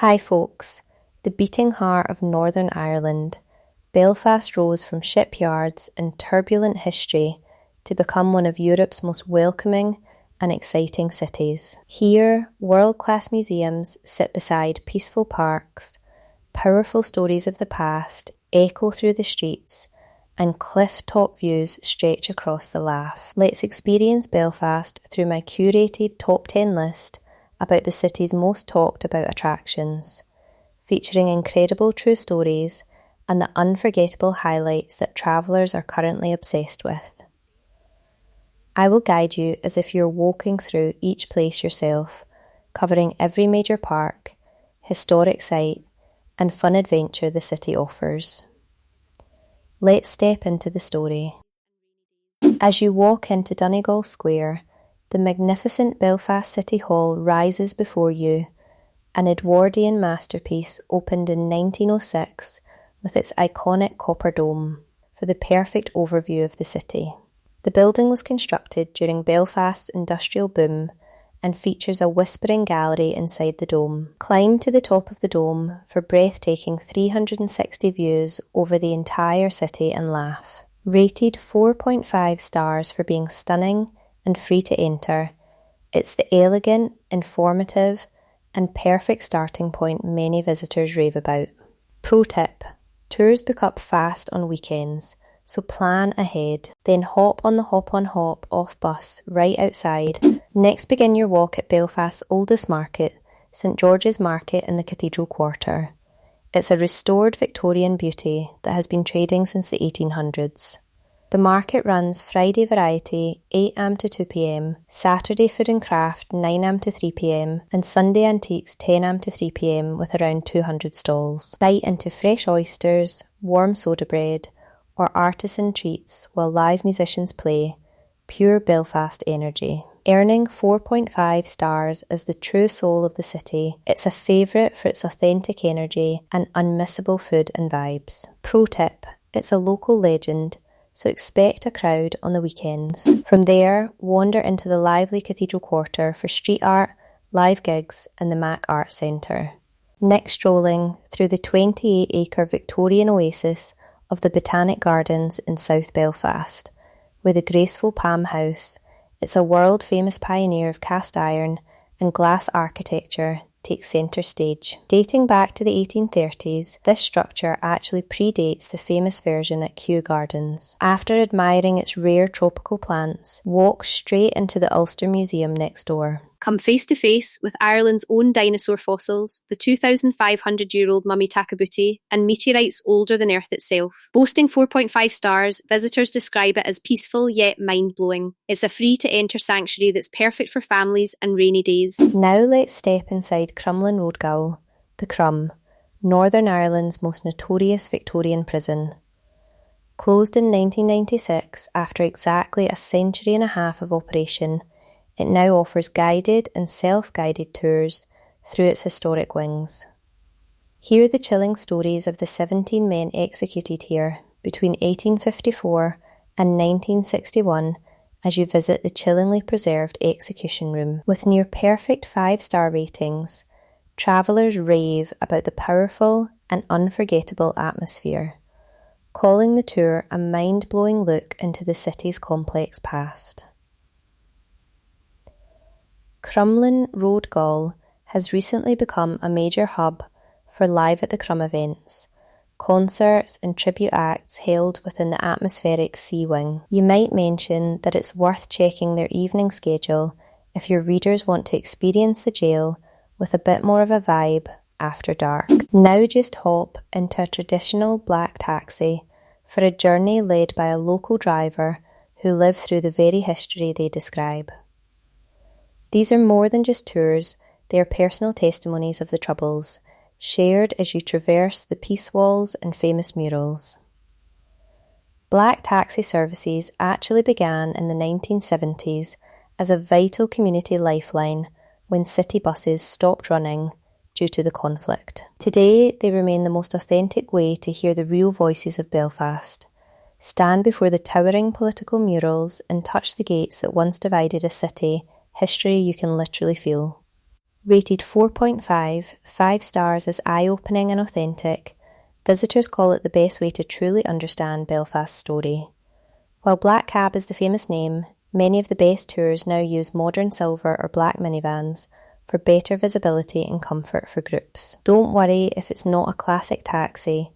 Hi folks, the beating heart of Northern Ireland, Belfast rose from shipyards and turbulent history to become one of Europe's most welcoming and exciting cities. Here, world-class museums sit beside peaceful parks, powerful stories of the past echo through the streets, and cliff-top views stretch across the Laugh. Let's experience Belfast through my curated top 10 list about the city's most talked about attractions, featuring incredible true stories and the unforgettable highlights that travellers are currently obsessed with. I will guide you as if you're walking through each place yourself, covering every major park, historic site, and fun adventure the city offers. Let's step into the story. As you walk into Donegal Square, the magnificent Belfast City Hall rises before you, an Edwardian masterpiece opened in 1906 with its iconic copper dome for the perfect overview of the city. The building was constructed during Belfast's industrial boom and features a whispering gallery inside the dome. Climb to the top of the dome for breathtaking 360 views over the entire city and Laugh. Rated 4.5 stars for being stunning and free to enter, it's the elegant, informative, and perfect starting point many visitors rave about. Pro tip: tours book up fast on weekends, so plan ahead, then hop on the hop-on-hop off bus right outside. Next, begin your walk at Belfast's oldest market, St George's Market in the Cathedral Quarter. It's a restored Victorian beauty that has been trading since the 1800s. The market runs Friday variety 8am to 2pm, Saturday food and craft 9am to 3pm, and Sunday antiques 10am to 3pm with around 200 stalls. Bite into fresh oysters, warm soda bread, or artisan treats while live musicians play. Pure Belfast energy. Earning 4.5 stars as the true soul of the city, it's a favourite for its authentic energy and unmissable food and vibes. Pro tip: it's a local legend, so expect a crowd on the weekends. From there, wander into the lively Cathedral Quarter for street art, live gigs, and the Mac Art Centre. Next, strolling through the 28-acre Victorian oasis of the Botanic Gardens in South Belfast, where the graceful Palm House, it's a world-famous pioneer of cast iron and glass architecture, takes centre stage. Dating back to the 1830s, this structure actually predates the famous version at Kew Gardens. After admiring its rare tropical plants, walk straight into the Ulster Museum next door. Come face to face with Ireland's own dinosaur fossils, the 2,500-year-old mummy Takabuti, and meteorites older than Earth itself. Boasting 4.5 stars, visitors describe it as peaceful yet mind-blowing. It's a free-to-enter sanctuary that's perfect for families and rainy days. Now let's step inside Crumlin Road Gaol, the Crum, Northern Ireland's most notorious Victorian prison. Closed in 1996 after exactly a century and a half of operation, it now offers guided and self-guided tours through its historic wings. Hear the chilling stories of the 17 men executed here between 1854 and 1961 as you visit the chillingly preserved execution room. With near perfect 5-star ratings, travellers rave about the powerful and unforgettable atmosphere, calling the tour a mind-blowing look into the city's complex past. Crumlin Road Gaol has recently become a major hub for Live at the Crum events, concerts and tribute acts held within the atmospheric C Wing. You might mention that it's worth checking their evening schedule if your readers want to experience the jail with a bit more of a vibe after dark. Now just hop into a traditional black taxi for a journey led by a local driver who lived through the very history they describe. These are more than just tours, they are personal testimonies of the Troubles, shared as you traverse the peace walls and famous murals. Black taxi services actually began in the 1970s as a vital community lifeline when city buses stopped running due to the conflict. Today, they remain the most authentic way to hear the real voices of Belfast, stand before the towering political murals and touch the gates that once divided a city history you can literally feel. Rated 4.5, 5 stars as eye-opening and authentic, visitors call it the best way to truly understand Belfast's story. While Black Cab is the famous name, many of the best tours now use modern silver or black minivans for better visibility and comfort for groups. Don't worry if it's not a classic taxi,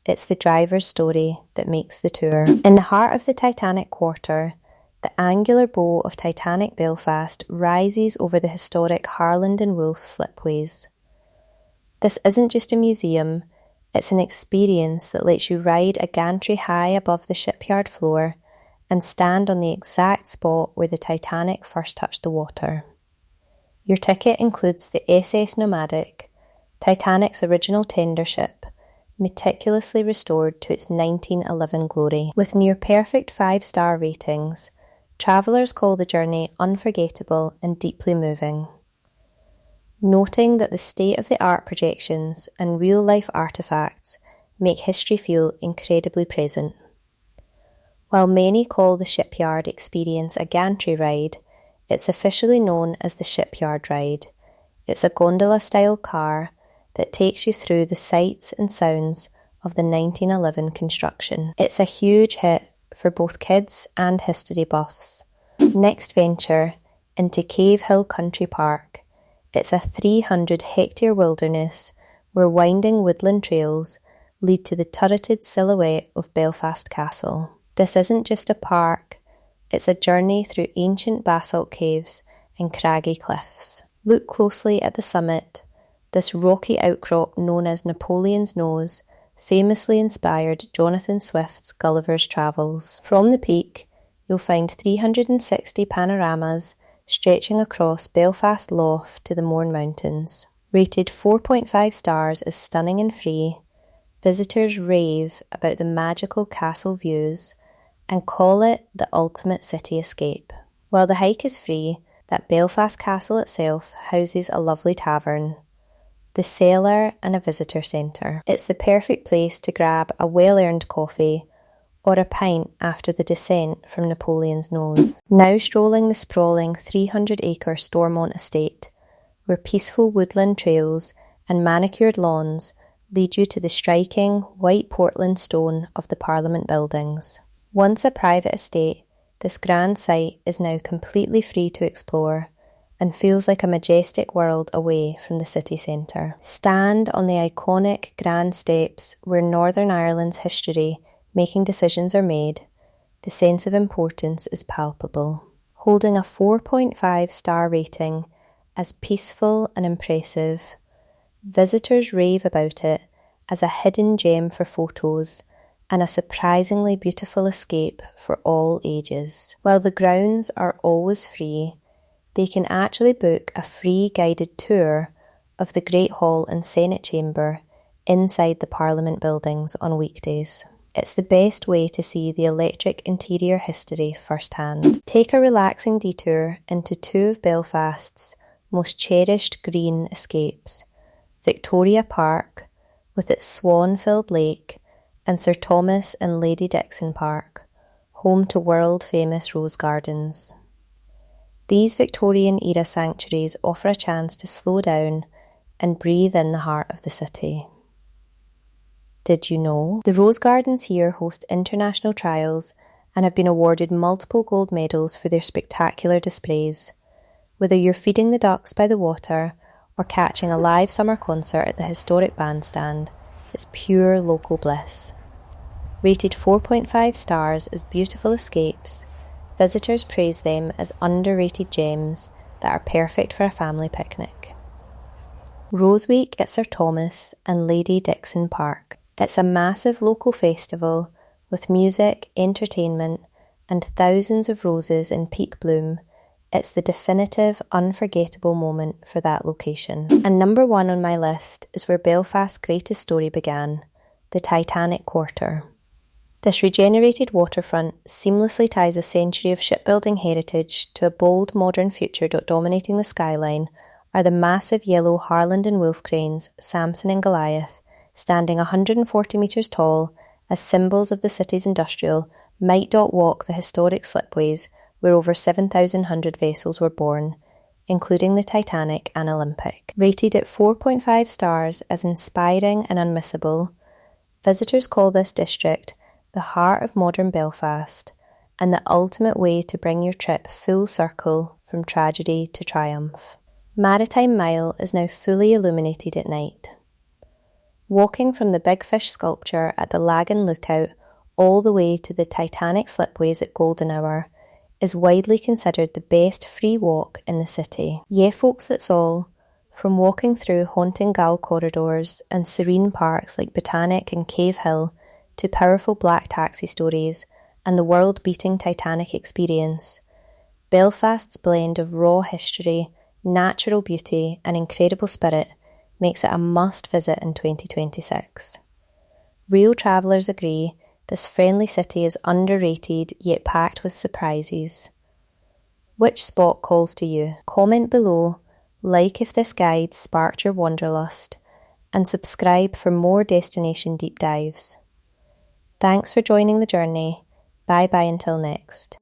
it's the driver's story that makes the tour. In the heart of the Titanic Quarter, the angular bow of Titanic Belfast rises over the historic Harland and Wolff slipways. This isn't just a museum, it's an experience that lets you ride a gantry high above the shipyard floor and stand on the exact spot where the Titanic first touched the water. Your ticket includes the SS Nomadic, Titanic's original tender ship, meticulously restored to its 1911 glory. With near-perfect 5-star ratings, travellers call the journey unforgettable and deeply moving, noting that the state-of-the-art projections and real-life artefacts make history feel incredibly present. While many call the shipyard experience a gantry ride, it's officially known as the Shipyard Ride. It's a gondola-style car that takes you through the sights and sounds of the 1911 construction. It's a huge hit for both kids and history buffs. Next venture, into Cave Hill Country Park. It's a 300-hectare wilderness where winding woodland trails lead to the turreted silhouette of Belfast Castle. This isn't just a park, it's a journey through ancient basalt caves and craggy cliffs. Look closely at the summit, this rocky outcrop known as Napoleon's Nose famously inspired Jonathan Swift's Gulliver's Travels. From the peak, you'll find 360 panoramas stretching across Belfast Lough to the Mourne Mountains. Rated 4.5 stars as stunning and free, visitors rave about the magical castle views and call it the ultimate city escape. While the hike is free, that Belfast Castle itself houses a lovely tavern, the cellar and a visitor centre. It's the perfect place to grab a well-earned coffee or a pint after the descent from Napoleon's Nose. Now strolling the sprawling 300-acre Stormont estate, where peaceful woodland trails and manicured lawns lead you to the striking white Portland stone of the Parliament buildings. Once a private estate, this grand site is now completely free to explore and feels like a majestic world away from the city centre. Stand on the iconic grand steps where Northern Ireland's history making decisions are made. The sense of importance is palpable. Holding a 4.5 star rating as peaceful and impressive, visitors rave about it as a hidden gem for photos and a surprisingly beautiful escape for all ages. While the grounds are always free, they can actually book a free guided tour of the Great Hall and Senate Chamber inside the Parliament buildings on weekdays. It's the best way to see the electric interior history firsthand. Take a relaxing detour into two of Belfast's most cherished green escapes, Victoria Park with its swan-filled lake, and Sir Thomas and Lady Dixon Park, home to world-famous rose gardens. These Victorian-era sanctuaries offer a chance to slow down and breathe in the heart of the city. Did you know? The rose gardens here host international trials and have been awarded multiple gold medals for their spectacular displays. Whether you're feeding the ducks by the water or catching a live summer concert at the historic bandstand, it's pure local bliss. Rated 4.5 stars as beautiful escapes, visitors praise them as underrated gems that are perfect for a family picnic. Rose Week at Sir Thomas and Lady Dixon Park. It's a massive local festival with music, entertainment, and thousands of roses in peak bloom. It's the definitive, unforgettable moment for that location. And number one on my list is where Belfast's greatest story began, the Titanic Quarter. This regenerated waterfront seamlessly ties a century of shipbuilding heritage to a bold modern future. Dominating the skyline are the massive yellow Harland and Wolff cranes, Samson and Goliath, standing 140 metres tall as symbols of the city's industrial, might walk the historic slipways where over 7,100 vessels were born. including the Titanic and Olympic. Rated at 4.5 stars as inspiring and unmissable, visitors call this district the heart of modern Belfast and the ultimate way to bring your trip full circle from tragedy to triumph. Maritime Mile is now fully illuminated at night. Walking from the Big Fish sculpture at the Lagan Lookout all the way to the Titanic slipways at golden hour is widely considered the best free walk in the city. Ye folks that's all, from walking through haunting Gaol corridors and serene parks like Botanic and Cave Hill to powerful black taxi stories and the world-beating Titanic experience, Belfast's blend of raw history, natural beauty and incredible spirit makes it a must-visit in 2026. Real travellers agree this friendly city is underrated yet packed with surprises. Which spot calls to you? Comment below, like if this guide sparked your wanderlust, and subscribe for more destination deep dives. Thanks for joining the journey. Bye bye until next.